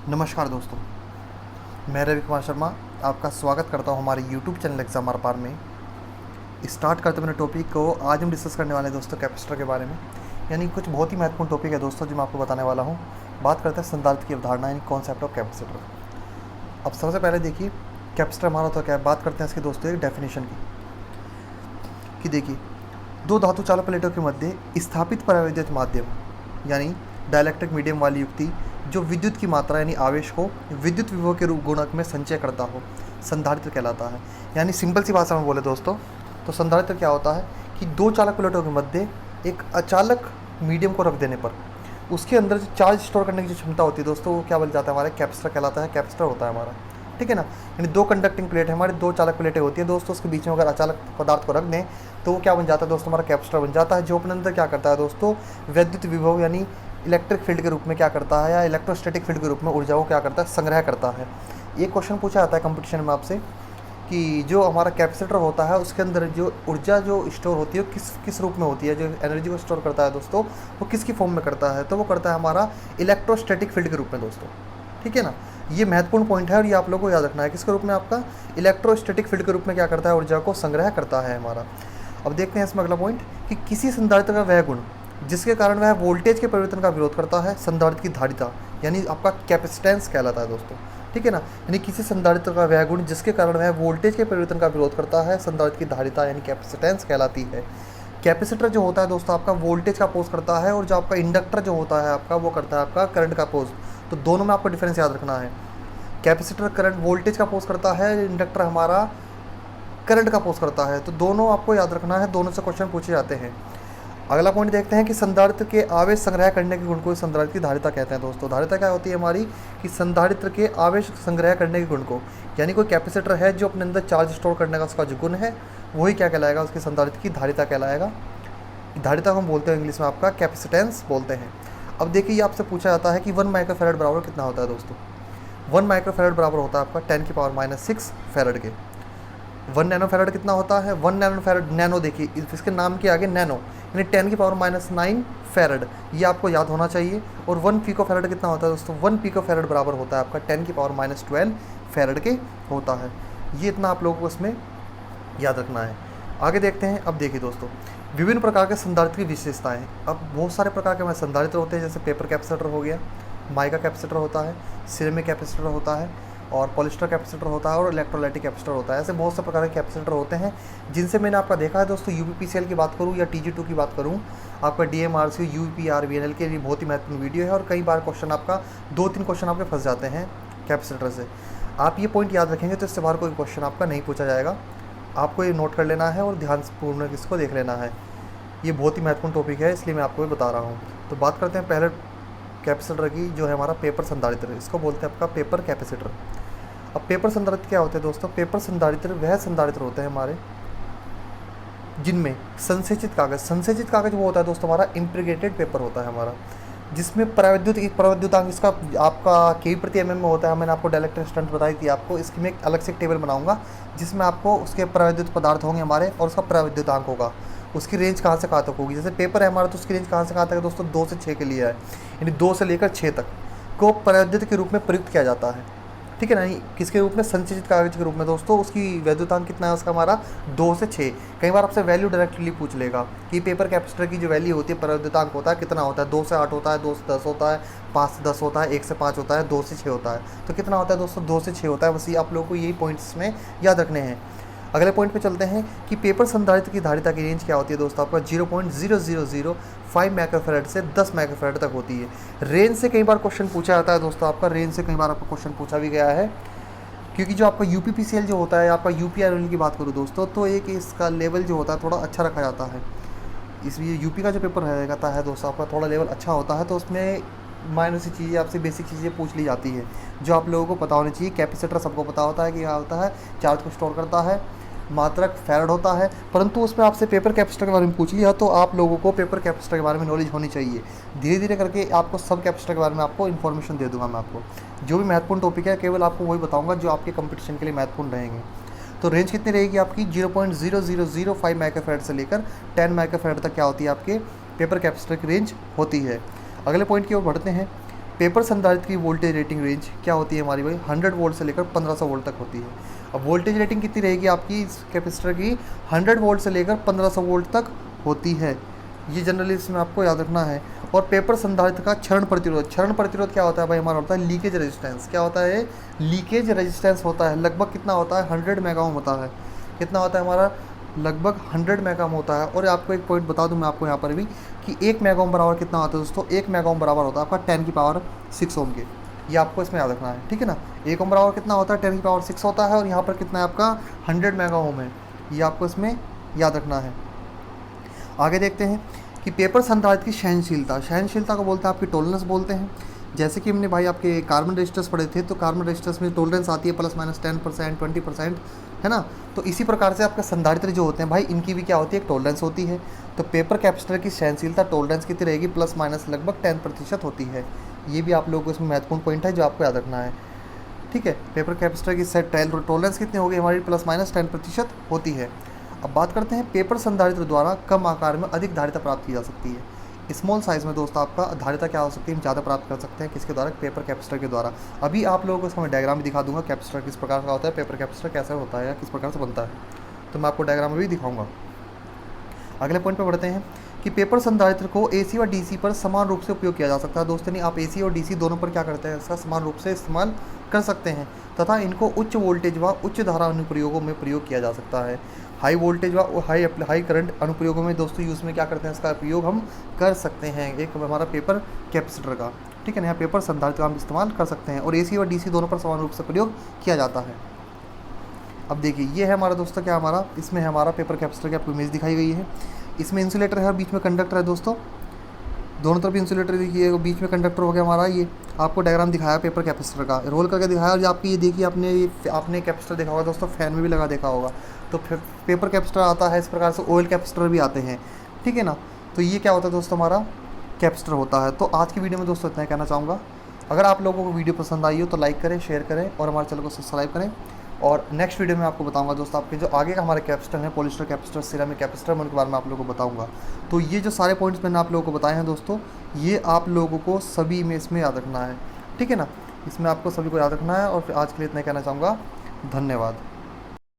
नमस्कार दोस्तों, मैं रवि कुमार शर्मा आपका स्वागत करता हूं हमारे YouTube चैनल एग्ज़ाम आर पार में। स्टार्ट करते अपने टॉपिक को। आज हम डिस्कस करने वाले हैं दोस्तों कैपेसिटर के बारे में, यानी कुछ बहुत ही महत्वपूर्ण टॉपिक है दोस्तों जो मैं आपको बताने वाला हूं। बात करते हैं संधारित्र की अवधारणा यानी कॉन्सेप्ट ऑफ कैपेसिटर। अब सबसे पहले देखिए कैपेसिटर हमारा तो क्या है, बात करते हैं इसकी दोस्तों एक डेफिनेशन की देखिए दो धातु चालक प्लेटों के मध्य स्थापित परावैद्युत माध्यम यानी डाइलेक्ट्रिक मीडियम वाली युक्ति जो विद्युत की मात्रा यानी आवेश को विद्युत विभव के रूप गुणक में संचय करता हो संधारित्र कहलाता है। यानी सिंपल सी भाषा में बोले दोस्तों तो संधारित्र क्या होता है कि दो चालक प्लेटों के मध्य एक अचालक मीडियम को रख देने पर उसके अंदर जो चार्ज स्टोर करने की जो क्षमता होती है दोस्तों वो क्या बन जाता है, हमारा कैपेसिटर कहलाता है। कैपेसिटर होता है हमारा, ठीक है ना। यानी दो कंडक्टिंग प्लेट है हमारी, दो चालक प्लेटें होती है दोस्तों, उसके बीच में अगर अचालक पदार्थ को रख दें तो वो क्या बन जाता है दोस्तों, हमारा कैपेसिटर बन जाता है। जो अपने अंदर क्या करता है दोस्तों, विद्युत विभव यानी इलेक्ट्रिक फील्ड के रूप में क्या करता है या इलेक्ट्रोस्टैटिक फील्ड के रूप में ऊर्जा को क्या करता है, संग्रह करता है। एक क्वेश्चन पूछा जाता है कंपटीशन में आपसे कि जो हमारा कैपेसिटर होता है उसके अंदर जो ऊर्जा जो स्टोर होती है किस किस रूप में होती है, जो एनर्जी को स्टोर करता है दोस्तों वो किसकी फॉर्म में करता है, तो वो करता है हमारा इलेक्ट्रोस्टैटिक फील्ड के रूप में दोस्तों, ठीक है ना। ये महत्वपूर्ण पॉइंट है और ये आप लोगों को याद रखना है, किसके रूप में, आपका इलेक्ट्रोस्टैटिक फील्ड के रूप में क्या करता है, ऊर्जा को संग्रह करता है हमारा। अब देखते हैं इसमें अगला पॉइंट कि किसी संधारित्र का वह गुण जिसके कारण वह वोल्टेज के परिवर्तन का विरोध करता है संधारित्र की धारिता यानी आपका कैपेसिटेंस कहलाता है दोस्तों, ठीक है ना। यानी किसी संधारित्र का वह गुण जिसके कारण वह वोल्टेज के परिवर्तन का विरोध करता है संधारित्र की धारिता यानी कैपेसिटेंस कहलाती है। कैपेसिटर जो होता है दोस्तों आपका वोल्टेज का अपोज करता है और जो आपका इंडक्टर जो होता है आपका वो करता है आपका करंट का अपोज। तो दोनों में आपको डिफरेंस याद रखना है। कैपेसिटर करंट वोल्टेज का अपोज करता है, इंडक्टर हमारा करंट का अपोज करता है। तो दोनों आपको याद रखना है, दोनों से क्वेश्चन पूछे जाते हैं। अगला पॉइंट देखते हैं कि संधारित्र के आवेश संग्रह करने के गुण को संधारित्र की धारिता कहते हैं दोस्तों। धारिता क्या होती है हमारी कि संधारित्र के आवेश संग्रह करने के गुण को, यानी कोई कैपेसिटर है जो अपने अंदर चार्ज स्टोर करने का उसका जो गुण है वही क्या कहलाएगा, उसकी संधारित्र की धारिता कहलाएगा। धारिता को हम बोलते हैं इंग्लिश में आपका कैपेसिटेंस बोलते हैं। अब देखिए ये आपसे पूछा जाता है कि 1 माइक्रोफैरड बराबर कितना होता है दोस्तों। 1 माइक्रोफैरड बराबर होता है आपका 10⁻⁻6 फैरड के। 1 नैनोफैरड कितना होता है, 1 नैनोफैरड, नैनो देखिए इसके नाम के आगे नैनो यानी 10⁻⁹ फैरड, ये आपको याद होना चाहिए। और 1 पिकोफैरड कितना होता है दोस्तों, 1 पिकोफैरड बराबर होता है आपका 10⁻12 फैरड के होता है। ये इतना आप लोगों को इसमें याद रखना है। आगे देखते हैं। अब देखिए दोस्तों विभिन्न प्रकार के संधारित्र की विशेषताएं। अब बहुत सारे प्रकार के हमारे संधारित्र होते हैं, जैसे पेपर कैपेसिटर हो गया, माइका कैपेसिटर होता है, सिरेमिक कैपेसिटर होता है और पॉलिस्टर कैपेसिटर होता है और इलेक्ट्रोलाइटिक कैपेसिटर होता है। ऐसे बहुत से प्रकार के कैपेसिटर होते हैं जिनसे मैंने आपका देखा है दोस्तों। यूपीपीसीएल की बात करूं या टीजी2 की बात करूं, आपका डीएमआरसी यूपीआरवीएनएल के लिए बहुत ही महत्वपूर्ण वीडियो है और कई बार क्वेश्चन आपका 2-3 क्वेश्चन आपके फंस जाते हैं कैपेसिटर से। आप ये पॉइंट याद रखेंगे तो इससे बाहर कोई क्वेश्चन आपका नहीं पूछा जाएगा। आपको ये नोट कर लेना है और ध्यानपूर्वक इसको देख लेना है। ये बहुत ही महत्वपूर्ण टॉपिक है इसलिए मैं आपको ये बता रहा हूँ। तो बात करते हैं पहले कैपेसिटर की, जो है हमारा पेपर संधारित्र, इसको बोलते हैं आपका पेपर कैपेसिटर। अब पेपर संधारित्र क्या होते हैं दोस्तों, पेपर संधारित्र वह संधारित्र होते हैं हमारे जिनमें संसेचित कागज वो होता है दोस्तों हमारा इम्प्रीगेटेड पेपर होता है हमारा, जिसमें प्रविद्युतांक इसका आपका kV/mm में होता है। मैंने आपको डाइलेक्ट्रिक स्टंट बताई थी आपको, इसकी मैं एक अलग से टेबल बनाऊंगा जिसमें आपको उसके प्रविद्युत पदार्थ होंगे हमारे और उसका प्रविद्युतांक होगा, उसकी रेंज कहाँ से कहाँ तक होगी। जैसे पेपर है हमारा तो उसकी रेंज कहाँ से कहाँ तक है दोस्तों, 2 से 6 के लिए है, यानी 2 से लेकर 6 तक को प्रविद्युत के रूप में प्रयुक्त किया जाता है, ठीक है ना। किसके रूप में, संचित कागज के रूप में दोस्तों। उसकी वैद्युतांक कितना है उसका हमारा 2 से 6। कई बार आपसे वैल्यू डायरेक्टली पूछ लेगा कि पेपर कैपेसिटर की जो वैल्यू होती है प्रविद्युतांक होता है कितना होता है, 2 से 8 होता है, 2 से 10 होता है, 5 से 10 होता है, 1 से 5 होता है, 2 से 6 होता है। तो कितना होता है दोस्तों, 2 से 6 होता है। बस ये आप लोगों को यही पॉइंट्स में याद रखने हैं। अगले पॉइंट पे चलते हैं कि पेपर संधारित्र की धारिता की रेंज क्या होती है दोस्तों, आपका 0.0005 माइक्रोफैरड से 10 माइक्रोफैरड तक होती है। रेंज से कई बार क्वेश्चन पूछा जाता है दोस्तों, आपका रेंज से कई बार आपको क्वेश्चन पूछा भी गया है, क्योंकि जो आपका यूपीपीसीएल जो होता है, आपका यूपीआरवीएनएल की बात करूँ दोस्तों, तो एक इसका लेवल जो होता है थोड़ा अच्छा रखा जाता है। इसलिए यूपी का जो पेपर रहता है दोस्तों आपका थोड़ा लेवल अच्छा होता है, तो उसमें माइनर सी चीज़ें आपसे बेसिक चीज़ें पूछ ली जाती है जो आप लोगों को पता होनी चाहिए। कैपेसिटर सबको पता होता है कि क्या होता है, चार्ज को स्टोर करता है, मात्रक फैरड होता है, परंतु उसमें आपसे पेपर कैपेसिटर के बारे में पूछ लिया तो आप लोगों को पेपर कैपेसिटर के बारे में नॉलेज होनी चाहिए। धीरे धीरे करके आपको सब कैपेसिटर के बारे में आपको इन्फॉर्मेशन दे दूंगा मैं आपको। जो भी महत्वपूर्ण टॉपिक है केवल आपको वही बताऊंगा जो आपके कंपटीशन के लिए महत्वपूर्ण रहेंगे। तो रेंज कितनी रहेगी आपकी, 0.0005 माइक्रोफैरड से लेकर 10 माइक्रोफैरड तक क्या होती है आपके पेपर कैपेसिटर की रेंज होती है। अगले पॉइंट की ओर बढ़ते हैं। पेपर संधारित्र की वोल्टेज रेटिंग रेंज क्या होती है हमारी भाई, 100 वोल्ट से लेकर 1500 वोल्ट तक होती है। अब वोल्टेज रेटिंग कितनी रहेगी आपकी इस कैपेसिटर की, 100 वोल्ट से लेकर 1500 वोल्ट तक होती है। ये जनरली इसमें आपको याद रखना है। और पेपर संधारित्र का क्षरण प्रतिरोध, क्षरण प्रतिरोध क्या होता है भाई, हमारा होता है लीकेज रेजिस्टेंस। क्या होता है, लीकेज रेजिस्टेंस होता है। लगभग कितना होता है, 100 मेगा ओम होता है। कितना होता है हमारा, लगभग 100 मेगा ओम होता है। और आपको एक पॉइंट बता दूं मैं आपको यहाँ पर भी कि 1 मेगा ओम बराबर कितना होता है दोस्तों, 1 मेगा ओम बराबर होता है आपका 10 की पावर 6 ओम के। ये आपको इसमें याद रखना है, ठीक है ना। 1 ओम बराबर कितना होता है, 10 की पावर 6 होता है। और यहाँ पर कितना है आपका 100 मेगा ओम है, ये आपको इसमें याद रखना है। आगे देखते हैं कि पेपर संधारित्र की सहनशीलता, सहनशीलता को बोलते हैं आपकी टॉलरेंस बोलते हैं। जैसे कि हमने भाई आपके कार्बन रेजिस्टर्स पढ़े थे, तो कार्बन रेजिस्टर्स में टॉलरेंस आती है ±10%, 20%, है ना। तो इसी प्रकार से आपका संधारित्र जो होते हैं भाई, इनकी भी क्या होती है, एक टॉलरेंस होती है। तो पेपर कैपेसिटर की सहनशीलता टॉलरेंस कितनी रहेगी, ± लगभग 10% होती है। ये भी आप लोगों को इसमें महत्वपूर्ण पॉइंट है जो आपको याद रखना है, ठीक है। पेपर कैपेसिटर की सेट टॉलरेंस कितनी होगी हमारी, ±10% होती है। अब बात करते हैं पेपर संधारित्र द्वारा कम आकार में अधिक धारिता प्राप्त की जा सकती है। स्मॉल साइज़ में दोस्तों आपका धारिता क्या हो सकती है, हम ज़्यादा प्राप्त कर सकते हैं किसके द्वारा, पेपर कैपेसिटर के द्वारा। अभी आप लोगों को इसका मैं डायग्राम भी दिखा दूंगा, कैपेसिटर किस प्रकार का होता है, पेपर कैपेसिटर कैसा होता है या किस प्रकार से बनता है, तो मैं आपको डायग्राम में भी दिखाऊंगा। अगले पॉइंट पर बढ़ते हैं कि पेपर संधारित्र को एसी और डीसी पर समान रूप से उपयोग किया जा सकता है। दोस्तों नहीं, आप एसी और डीसी दोनों पर क्या करते हैं, इसका समान रूप से इस्तेमाल कर सकते हैं तथा इनको उच्च वोल्टेज व उच्च धारा अनुप्रयोगों में प्रयोग किया जा सकता है। हाई वोल्टेज व हाई करंट अनुप्रयोगों में दोस्तों यूज़ में क्या करते हैं, इसका उपयोग हम कर सकते हैं एक हमारा पेपर कैपेसिटर का, ठीक है ना। यहाँ पेपर संधारित्र का हम इस्तेमाल कर सकते हैं और एसी और डीसी दोनों पर समान रूप से प्रयोग किया जाता है। अब देखिए ये है हमारा दोस्तों क्या हमारा, इसमें हमारा पेपर कैपेसिटर की आपको इमेज दिखाई गई है। इसमें इंसुलेटर है और बीच में कंडक्टर है दोस्तों, दोनों तरफ इंसुलेटर देखिए, बीच में कंडक्टर हो गया हमारा। ये आपको डायग्राम दिखाया पेपर कैपेसिटर का, रोल करके दिखाया। और आपकी ये देखिए आपने कैपेसिटर देखा होगा दोस्तों, फैन में भी लगा देखा होगा। तो पेपर कैपेसिटर आता है इस प्रकार से, ऑयल कैपेसिटर भी आते हैं, ठीक है ना। तो ये क्या होता है दोस्तों, हमारा कैपेसिटर होता है। तो आज की वीडियो में दोस्तों इतना कहना चाहूँगा। अगर आप लोगों को वीडियो पसंद आई हो तो लाइक करें, शेयर करें और हमारे चैनल को सब्सक्राइब करें। और नेक्स्ट वीडियो में आपको बताऊंगा दोस्तों, आपके जो आगे का हमारे कैपेसिटर हैं, पॉलिस्टर कैपेसिटर, सिरेमिक कैपेसिटर, मैं उनके बारे में आप लोगों को बताऊंगा। तो ये जो सारे पॉइंट्स मैंने आप लोगों को बताए हैं दोस्तों, ये आप लोगों को सभी में इसमें याद रखना है, ठीक है ना। इसमें आपको सभी को याद रखना है। और फिर आज के लिए इतना कहना चाहूँगा, धन्यवाद।